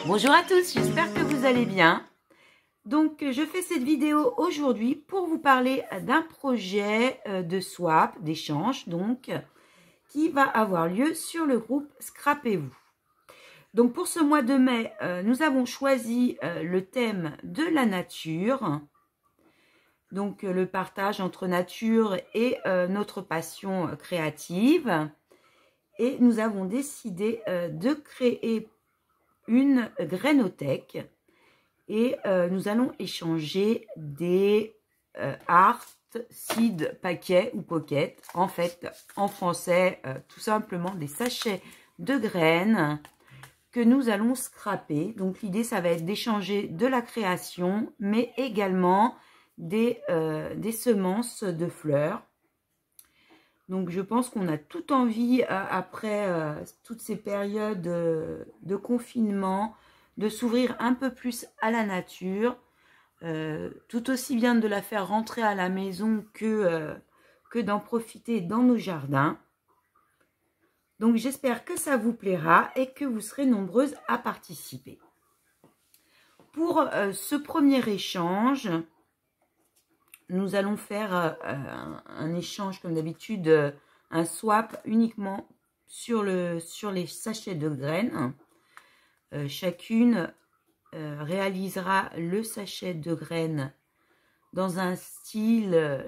Bonjour à tous, j'espère que vous allez bien. Donc, je fais cette vidéo aujourd'hui pour vous parler d'un projet de swap, d'échange, donc, qui va avoir lieu sur le groupe Scrapez-vous. Donc, pour ce mois de mai, nous avons choisi le thème de la nature. Donc, le partage entre nature et notre passion créative. Et nous avons décidé de créer une grainothèque et nous allons échanger des art seed paquets ou pocket, en fait en français tout simplement des sachets de graines que nous allons scraper. Donc l'idée ça va être d'échanger de la création mais également des semences de fleurs. Donc je pense qu'on a tout envie après toutes ces périodes de confinement de s'ouvrir un peu plus à la nature, tout aussi bien de la faire rentrer à la maison que d'en profiter dans nos jardins. Donc j'espère que ça vous plaira et que vous serez nombreuses à participer. Pour ce premier échange, nous allons faire un échange comme d'habitude, un swap uniquement sur les sachets de graines. Chacune réalisera le sachet de graines dans un style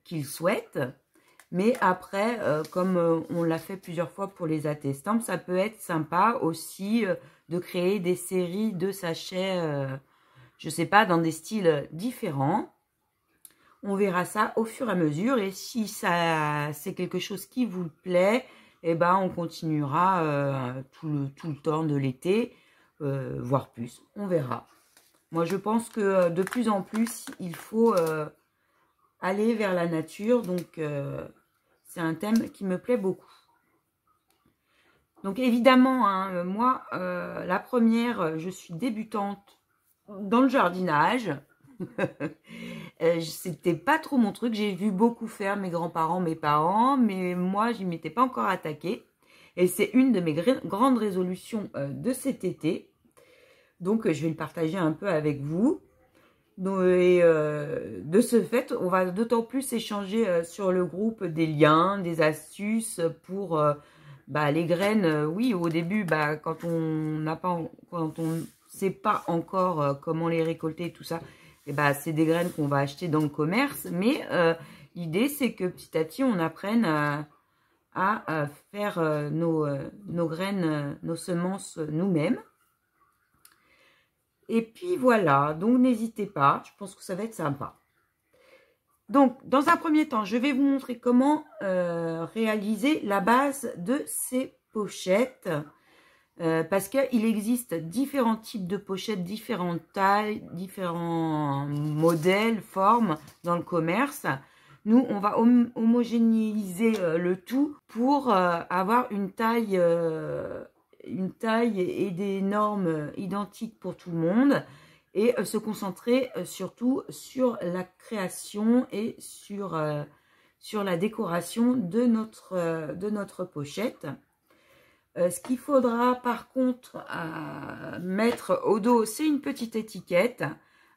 qu'il souhaite. Mais après, comme on l'a fait plusieurs fois pour les attestants, ça peut être sympa aussi de créer des séries de sachets, je sais pas, dans des styles différents. On verra ça au fur et à mesure. Et si c'est quelque chose qui vous plaît, eh ben, on continuera tout le temps de l'été. Voire plus, on verra. Moi, je pense que de plus en plus, il faut aller vers la nature. Donc, c'est un thème qui me plaît beaucoup. Donc, évidemment, hein, moi, la première, je suis débutante dans le jardinage. C'était pas trop mon truc. J'ai vu beaucoup faire mes grands-parents, mes parents, mais moi, je m'étais pas encore attaquée. Et c'est une de mes grandes résolutions de cet été. Donc, je vais le partager un peu avec vous. Donc, de ce fait, on va d'autant plus échanger sur le groupe des liens, des astuces pour les graines. Oui, au début, quand on sait pas encore comment les récolter, tout ça, c'est des graines qu'on va acheter dans le commerce. Mais l'idée, c'est que petit à petit, on apprenne à faire nos graines, nos semences nous-mêmes. Et puis voilà, donc n'hésitez pas, je pense que ça va être sympa. Donc, dans un premier temps, je vais vous montrer comment réaliser la base de ces pochettes. Parce qu'il existe différents types de pochettes, différentes tailles, différents modèles, formes dans le commerce. Nous, on va homogénéiser le tout pour avoir une taille et des normes identiques pour tout le monde et se concentrer surtout sur la création et sur la décoration de notre pochette. Ce qu'il faudra par contre mettre au dos, c'est une petite étiquette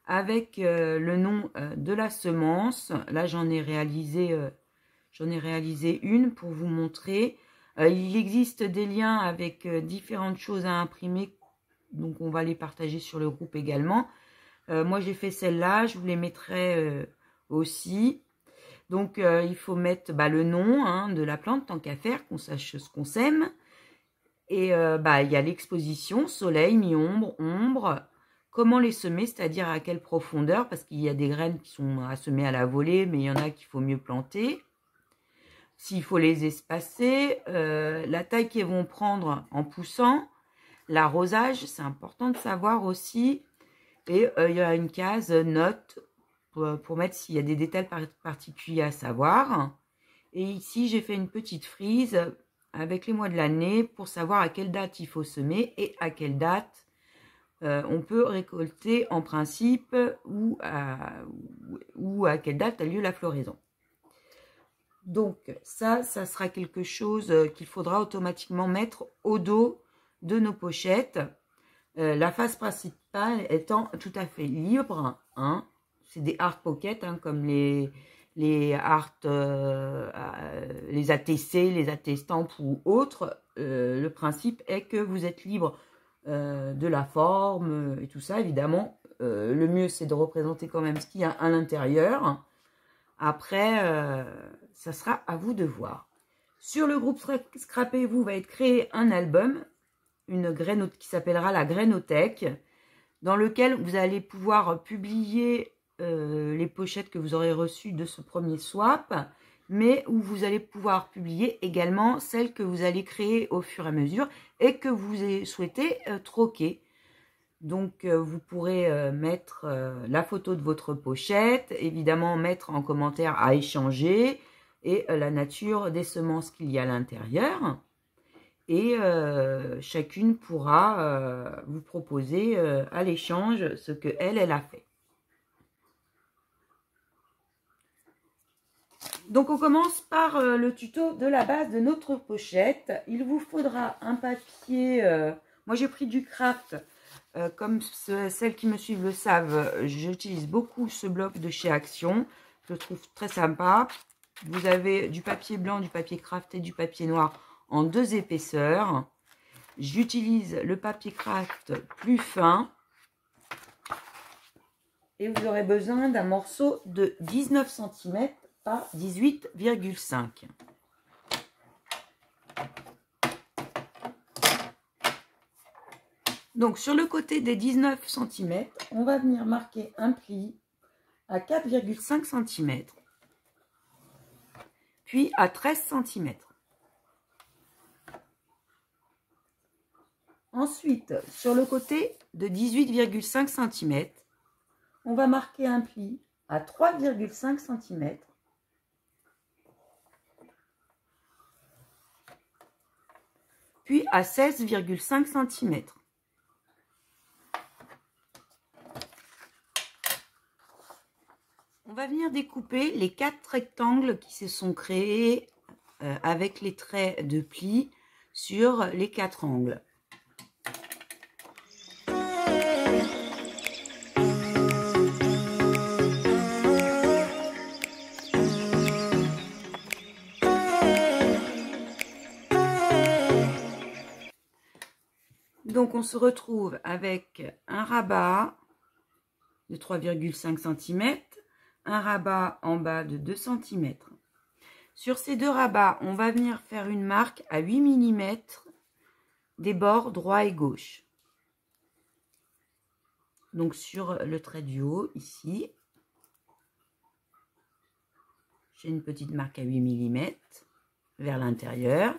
avec le nom de la semence. Là, j'en ai réalisé une pour vous montrer. Il existe des liens avec différentes choses à imprimer, donc on va les partager sur le groupe également. Moi, j'ai fait celle-là, je vous les mettrai aussi. Donc, il faut mettre le nom de la plante, tant qu'à faire, qu'on sache ce qu'on sème. Et il y a l'exposition, soleil, mi-ombre, ombre. Comment les semer, c'est-à-dire à quelle profondeur, parce qu'il y a des graines qui sont à semer à la volée, mais il y en a qu'il faut mieux planter. S'il faut les espacer, la taille qu'elles vont prendre en poussant, l'arrosage, c'est important de savoir aussi. Et il y a une case note pour mettre s'il y a des détails particuliers à savoir. Et ici, j'ai fait une petite frise avec les mois de l'année pour savoir à quelle date il faut semer et à quelle date on peut récolter en principe ou à quelle date a lieu la floraison. Donc ça sera quelque chose qu'il faudra automatiquement mettre au dos de nos pochettes. La face principale étant tout à fait libre, hein. C'est des art pocket, hein, comme les art, les ATC, les AT-stamp ou autres. Le principe est que vous êtes libre de la forme et tout ça. Évidemment, le mieux c'est de représenter quand même ce qu'il y a à l'intérieur. Après, ça sera à vous de voir. Sur le groupe Scrapez-vous va être créé un album, une graine qui s'appellera la Grainothèque, dans lequel vous allez pouvoir publier les pochettes que vous aurez reçues de ce premier swap, mais où vous allez pouvoir publier également celles que vous allez créer au fur et à mesure et que vous souhaitez troquer. Donc, vous pourrez mettre la photo de votre pochette, évidemment mettre en commentaire à échanger et la nature des semences qu'il y a à l'intérieur. Et chacune pourra vous proposer à l'échange ce que elle a fait. Donc, on commence par le tuto de la base de notre pochette. Il vous faudra un papier. Moi, j'ai pris du craft. Comme celles qui me suivent le savent, j'utilise beaucoup ce bloc de chez Action. Je le trouve très sympa. Vous avez du papier blanc, du papier craft et du papier noir en 2 épaisseurs. J'utilise le papier craft plus fin. Et vous aurez besoin d'un morceau de 19 cm par 18,5. Donc, sur le côté des 19 cm, on va venir marquer un pli à 4,5 cm, puis à 13 cm. Ensuite, sur le côté de 18,5 cm, on va marquer un pli à 3,5 cm, puis à 16,5 cm. On va venir découper les 4 rectangles qui se sont créés avec les traits de pli sur les 4 angles. Donc on se retrouve avec un rabat de 3,5 cm, un rabat en bas de 2 cm. Sur ces 2 rabats, on va venir faire une marque à 8 mm des bords droit et gauche. Donc sur le trait du haut, ici, j'ai une petite marque à 8 mm vers l'intérieur.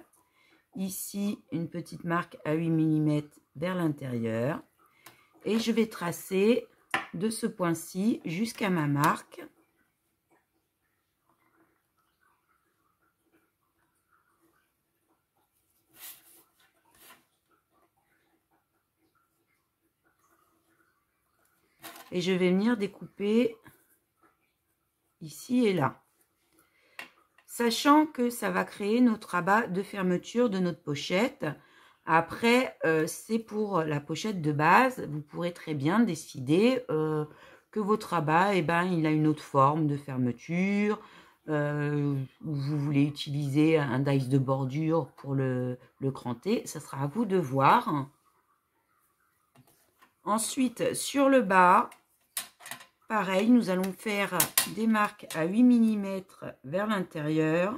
Ici, une petite marque à 8 mm vers l'intérieur. Et je vais tracer de ce point-ci jusqu'à ma marque. Et je vais venir découper ici et là. Sachant que ça va créer notre rabat de fermeture de notre pochette. Après, c'est pour la pochette de base. Vous pourrez très bien décider que votre rabat, eh ben, il a une autre forme de fermeture. Vous voulez utiliser un dice de bordure pour le cranter. Ça sera à vous de voir. Ensuite, sur le bas, pareil, nous allons faire des marques à 8 mm vers l'intérieur.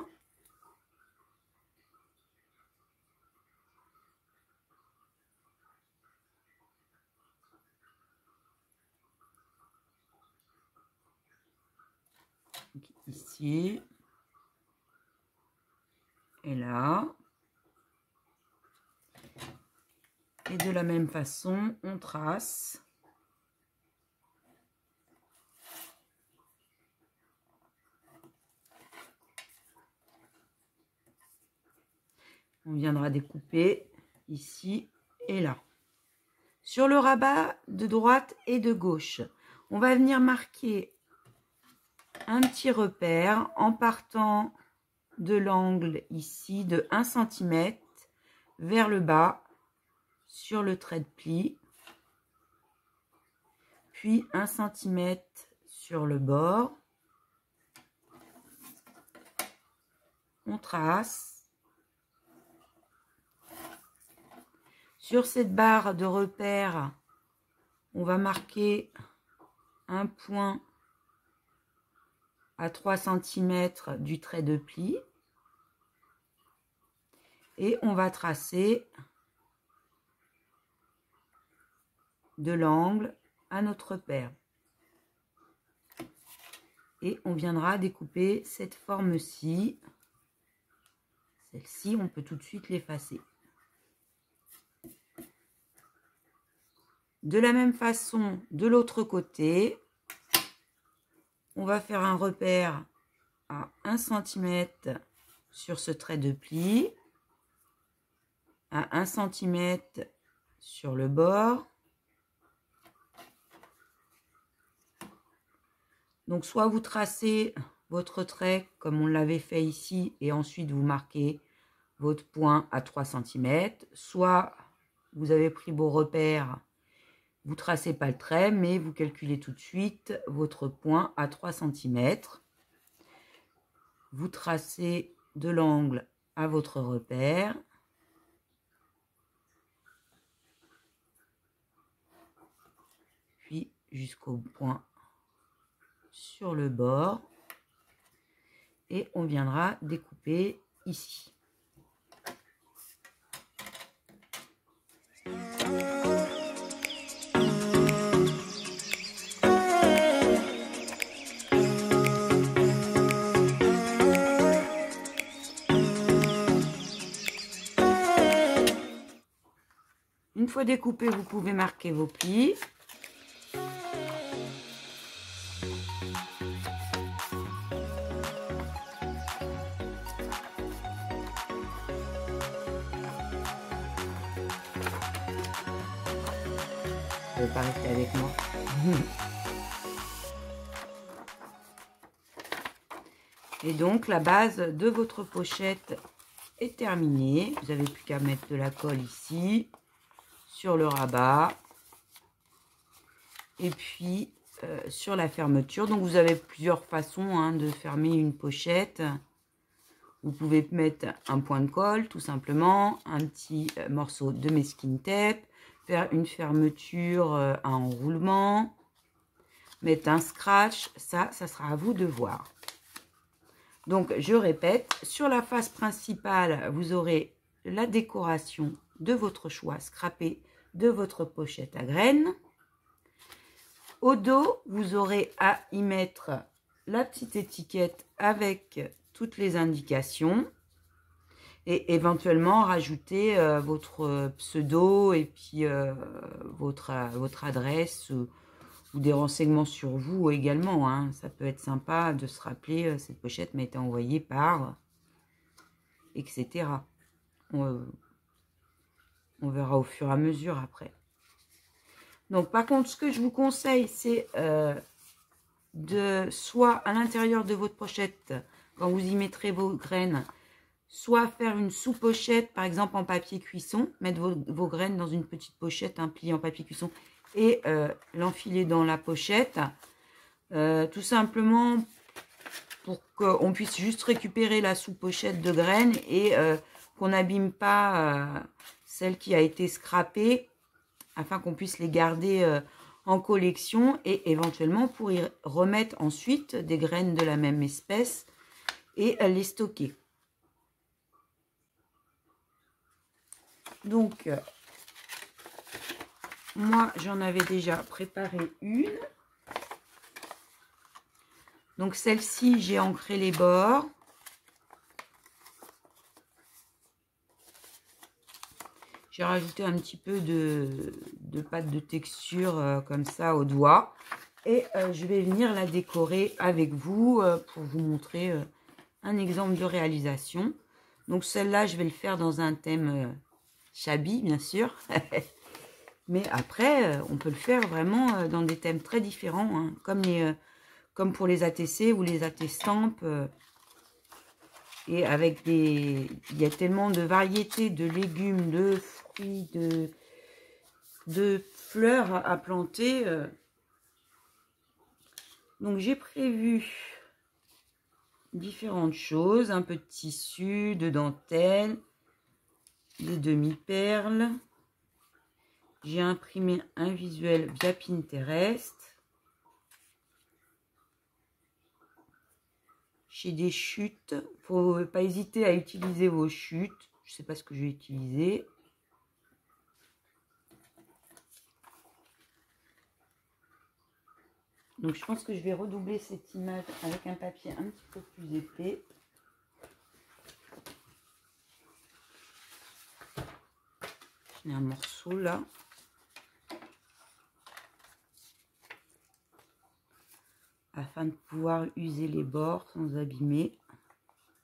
Ici. Et là. Et de la même façon, on trace. On viendra découper ici et là. Sur le rabat de droite et de gauche, on va venir marquer un petit repère en partant de l'angle ici de 1 cm vers le bas sur le trait de pli. puis 1 cm sur le bord. On trace. Sur cette barre de repère, on va marquer un point à 3 cm du trait de pli. Et on va tracer de l'angle à notre repère. Et on viendra découper cette forme-ci. Celle-ci, on peut tout de suite l'effacer. De la même façon, de l'autre côté, on va faire un repère à 1 cm sur ce trait de pli, à 1 cm sur le bord. Donc, soit vous tracez votre trait comme on l'avait fait ici et ensuite vous marquez votre point à 3 cm, soit vous avez pris vos repères, vous tracez pas le trait, mais vous calculez tout de suite votre point à 3 cm. Vous tracez de l'angle à votre repère. Puis jusqu'au point sur le bord. Et on viendra découper ici. Une fois découpé, vous pouvez marquer vos plis. Vous ne pouvez pas rester avec moi. Et donc la base de votre pochette est terminée. Vous n'avez plus qu'à mettre de la colle ici, sur le rabat. Et puis sur la fermeture. Donc vous avez plusieurs façons de fermer une pochette. Vous pouvez mettre un point de colle tout simplement, un petit morceau de masking tape, faire une fermeture à enroulement, mettre un scratch, ça sera à vous de voir. Donc je répète, sur la face principale, vous aurez la décoration de votre choix, scrapée de votre pochette à graines. Au dos, vous aurez à y mettre la petite étiquette avec toutes les indications et éventuellement rajouter votre pseudo et puis votre adresse ou des renseignements sur vous également. Ça peut être sympa de se rappeler cette pochette m'a été envoyée par etc. On verra au fur et à mesure après. Donc par contre, ce que je vous conseille, c'est de soit à l'intérieur de votre pochette, quand vous y mettrez vos graines, soit faire une sous-pochette, par exemple en papier cuisson, mettre vos graines dans une petite pochette, un pli en papier cuisson, et l'enfiler dans la pochette, tout simplement pour qu'on puisse juste récupérer la sous-pochette de graines et qu'on n'abîme pas celle qui a été scrapée, afin qu'on puisse les garder en collection et éventuellement pour y remettre ensuite des graines de la même espèce et les stocker. Donc, moi, j'en avais déjà préparé une. Donc, celle-ci, j'ai ancré les bords. J'ai rajouté un petit peu de pâte de texture comme ça au doigt. Et je vais venir la décorer avec vous pour vous montrer un exemple de réalisation. Donc, celle-là, je vais le faire dans un thème shabby, bien sûr. Mais après, on peut le faire vraiment dans des thèmes très différents, comme pour les ATC ou les AT-Stampes. Et avec il y a tellement de variétés de légumes, de fruits, de fleurs à planter. Donc j'ai prévu différentes choses, un peu de tissu, de dentelle, des demi-perles. J'ai imprimé un visuel via Pinterest. J'ai des chutes, faut pas hésiter à utiliser vos chutes. Je sais pas ce que je vais utiliser. Donc je pense que je vais redoubler cette image avec un papier un petit peu plus épais. J'ai un morceau là. Afin de pouvoir user les bords sans abîmer.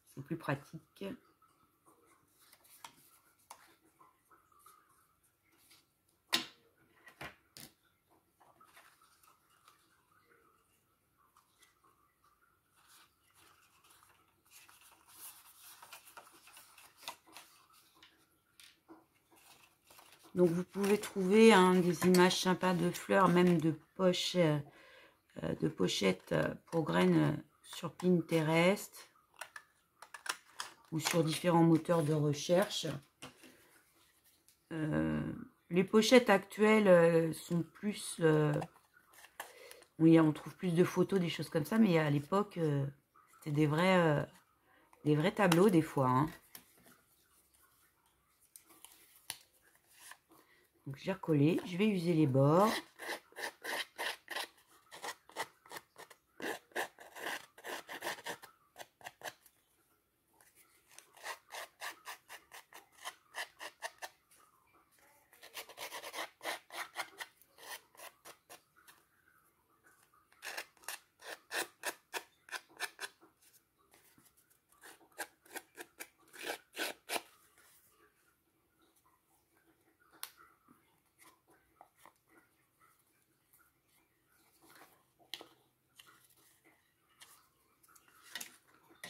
C'est plus pratique. Donc vous pouvez trouver des images sympas de fleurs, même de pochettes pour graines sur Pinterest ou sur différents moteurs de recherche. Les pochettes actuelles sont plus... oui, on trouve plus de photos, des choses comme ça, mais à l'époque, c'était des vrais tableaux des fois. Hein. Donc j'ai recollé, je vais user les bords.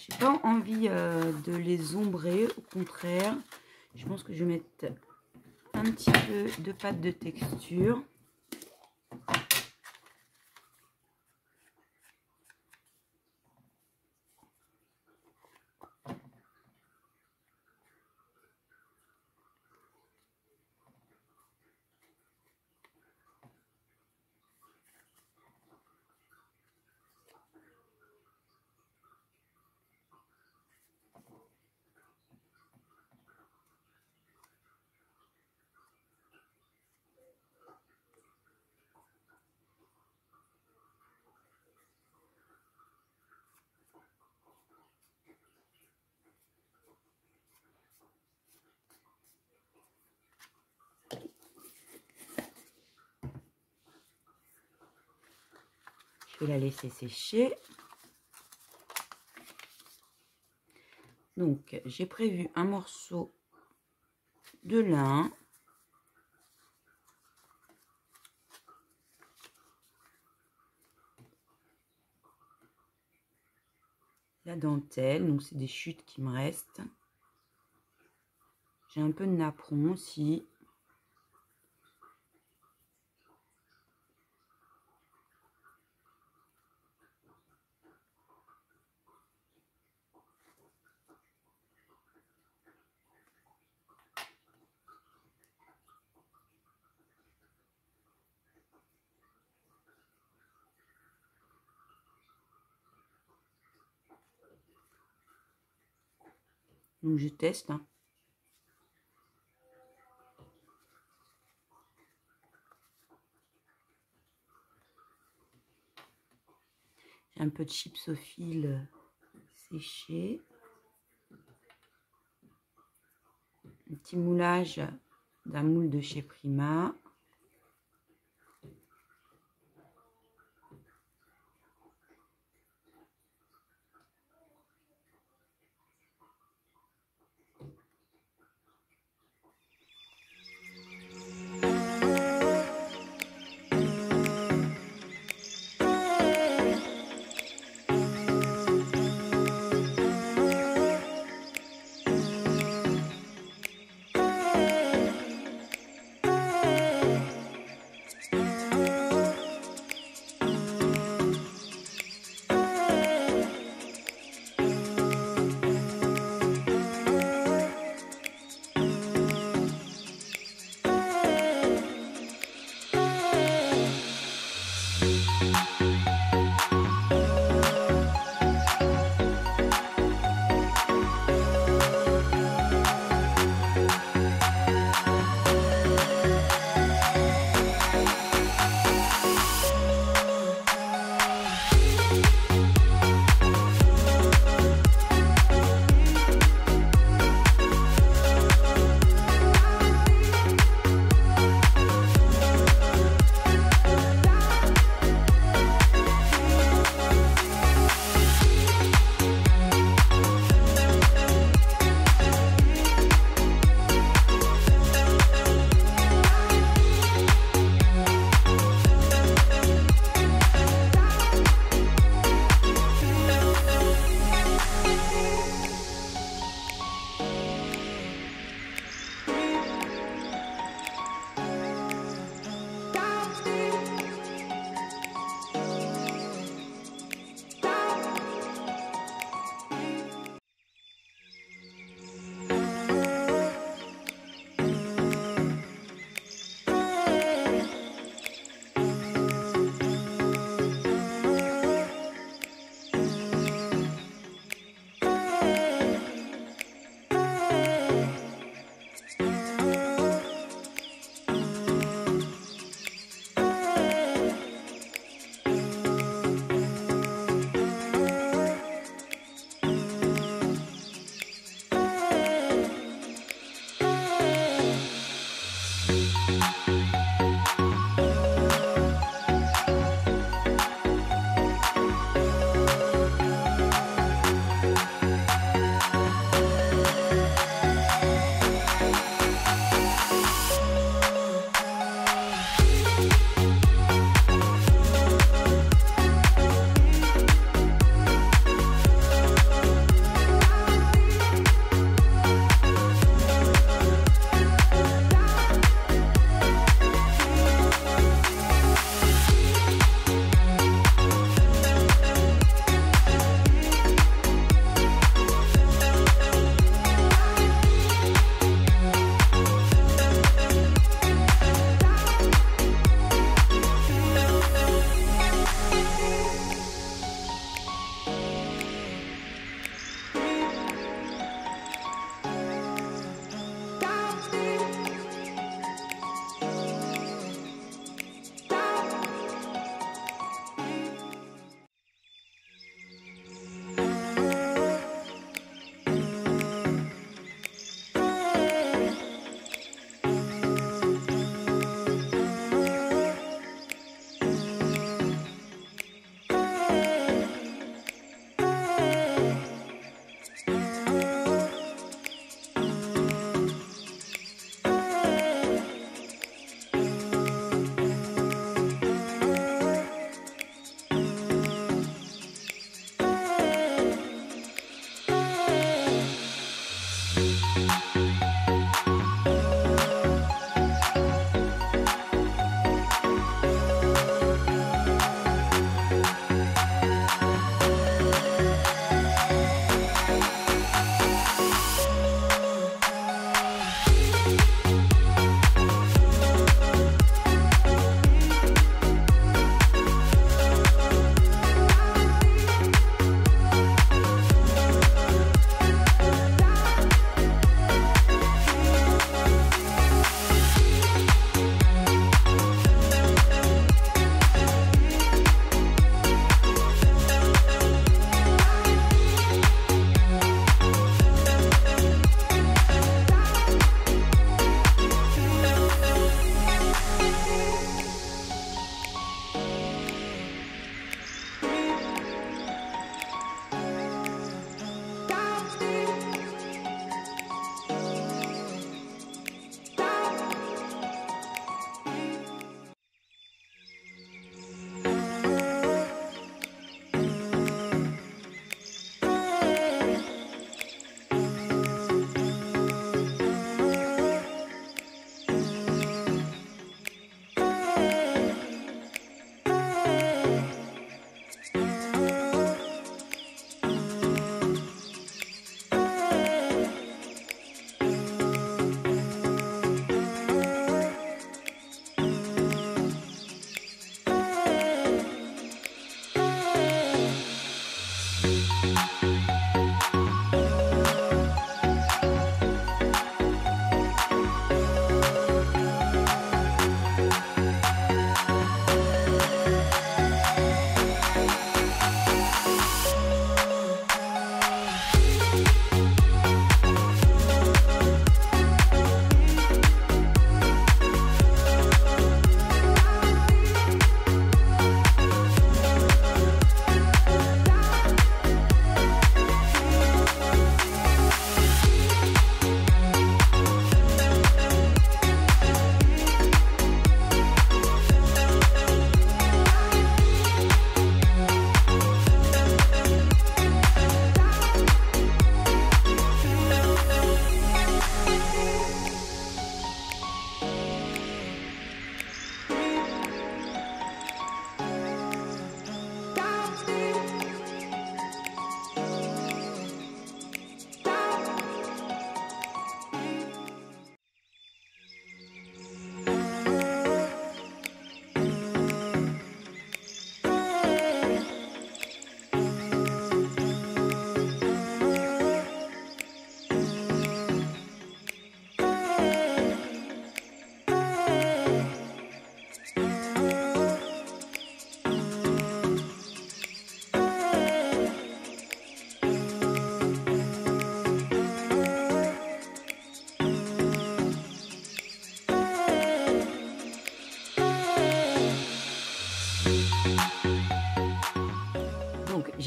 J'ai pas envie de les ombrer, au contraire. Je pense que je vais mettre un petit peu de pâte de texture. Je vais la laisser sécher. Donc, j'ai prévu un morceau de lin. La dentelle, donc c'est des chutes qui me restent. J'ai un peu de napperon aussi. Donc je teste. Hein. J'ai un peu de chips au fil séché. Un petit moulage d'un moule de chez Prima.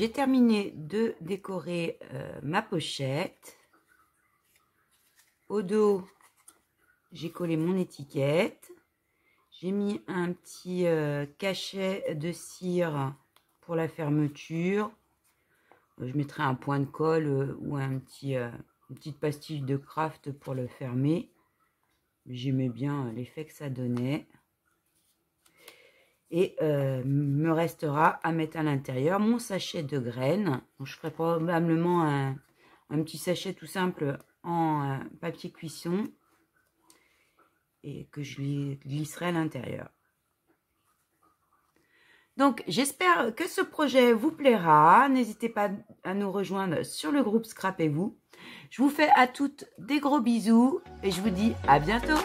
j'ai terminé de décorer ma pochette. Au dos, j'ai collé mon étiquette. J'ai mis un petit cachet de cire pour la fermeture. Je mettrai un point de colle ou une petite pastille de craft pour le fermer. J'aimais bien l'effet que ça donnait. Et me restera à mettre à l'intérieur mon sachet de graines. Donc, je ferai probablement un petit sachet tout simple en papier cuisson. Et que je glisserai à l'intérieur. Donc, j'espère que ce projet vous plaira. N'hésitez pas à nous rejoindre sur le groupe Scrapez-vous. Je vous fais à toutes des gros bisous et je vous dis à bientôt.